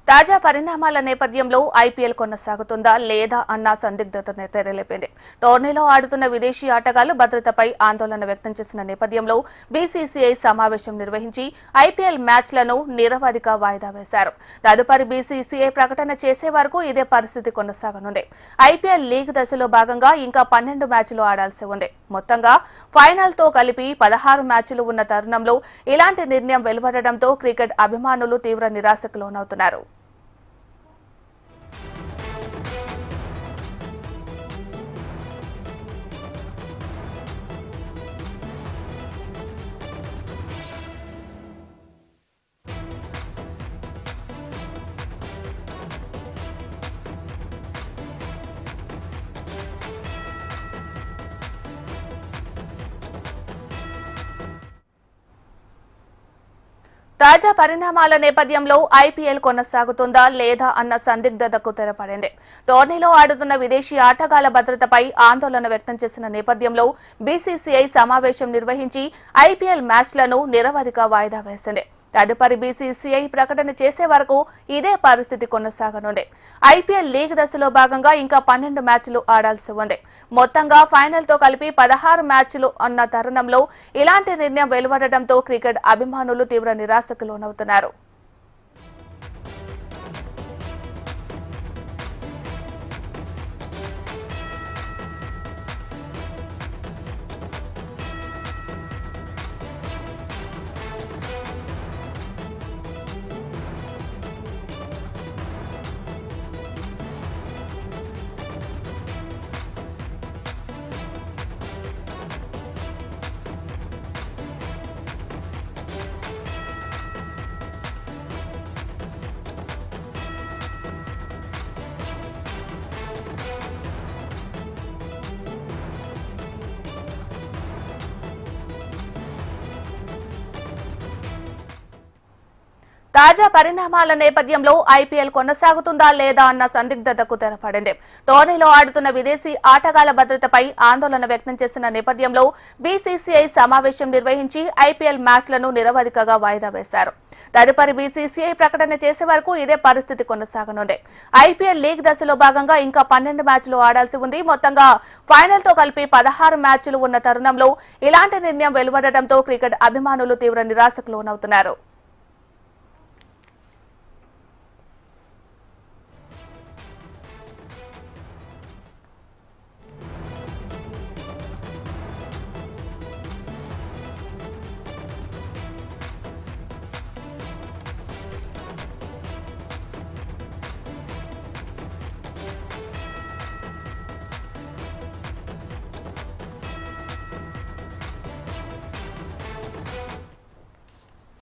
తాజా పరిణామాల నేపథ్యంలో ఐపీఎల్ కొనసాగుతుందా లేదా అన్న సందిగ్ధత తెరలేపింది. టోర్నీలో ఆడుతున్న విదేశీ ఆటగాళ్లు భద్రతపై ఆందోళన వ్యక్తం చేసిన నేపథ్యంలో బీసీసీఐ సమావేశం నిర్వహించి ఐపీఎల్ మ్యాచ్లను నిరవధిక వాయిదా వేశారు. తదుపరి బీసీసీఐ ప్రకటన చేసే వరకు ఇదే పరిస్థితి కొనసాగనుంది. ఐపీఎల్ లీగ్ దశలో భాగంగా ఇంకా 12 మ్యాచ్లు ఆడాల్సి ఉంది. మొత్తంగా ఫైనల్తో కలిపి 16 మ్యాచ్లు ఉన్న తరుణంలో ఇలాంటి నిర్ణయం వెలువడడంతో క్రికెట్ అభిమానులు తీవ్ర నిరాశకు లోనవుతున్నారు. తాజా పరిణామాల నేపథ్యంలో ఐపీఎల్ కొనసాగుతుందా లేదా అన్న సందిగ్ధతకు తెరపడింది. టోర్నీలో ఆడుతున్న విదేశీ ఆటగాళ్ల భద్రతపై ఆందోళన వ్యక్తం చేసిన నేపథ్యంలో బీసీసీఐ సమావేశం నిర్వహించి ఐపీఎల్ మ్యాచ్లను నిరవధిక వాయిదా వేసింది. తదుపరి బీసీసీఐ ప్రకటన చేసే వరకు ఇదే పరిస్థితి కొనసాగనుంది. ఐపీఎల్ లీగ్ దశలో భాగంగా ఇంకా 12 మ్యాచ్లు ఆడాల్సి ఉంది. మొత్తంగా ఫైనల్తో కలిపి 16 మ్యాచ్లు ఉన్న తరుణంలో ఇలాంటి నిర్ణయం వెలువడడంతో క్రికెట్ అభిమానులు తీవ్ర నిరాశకు లోనవుతున్నారు. తాజా పరిణామాల నేపథ్యంలో ఐపీఎల్ కొనసాగుతుందా లేదా అన్న సందిగ్ధతకు తెరపడింది. టోర్నీలో ఆడుతున్న విదేశీ ఆటగాళ్ల భద్రతపై ఆందోళన వ్యక్తం చేసిన నేపథ్యంలో బీసీసీఐ సమావేశం నిర్వహించి ఐపీఎల్ మ్యాచ్లను నిరవధికగా వాయిదా వేశారు. తదుపరి బీసీసీఐ ప్రకటన చేసే వరకు ఇదే పరిస్థితి కొనసాగనుంది. ఐపీఎల్ లీగ్ దశలో భాగంగా ఇంకా 12 మ్యాచ్లు ఆడాల్సి ఉంది. మొత్తంగా ఫైనల్తో కలిపి 16 మ్యాచ్లు ఉన్న తరుణంలో ఇలాంటి నిర్ణయం వెలువడడంతో క్రికెట్ అభిమానులు తీవ్ర నిరాశకు లోనవుతున్నారు.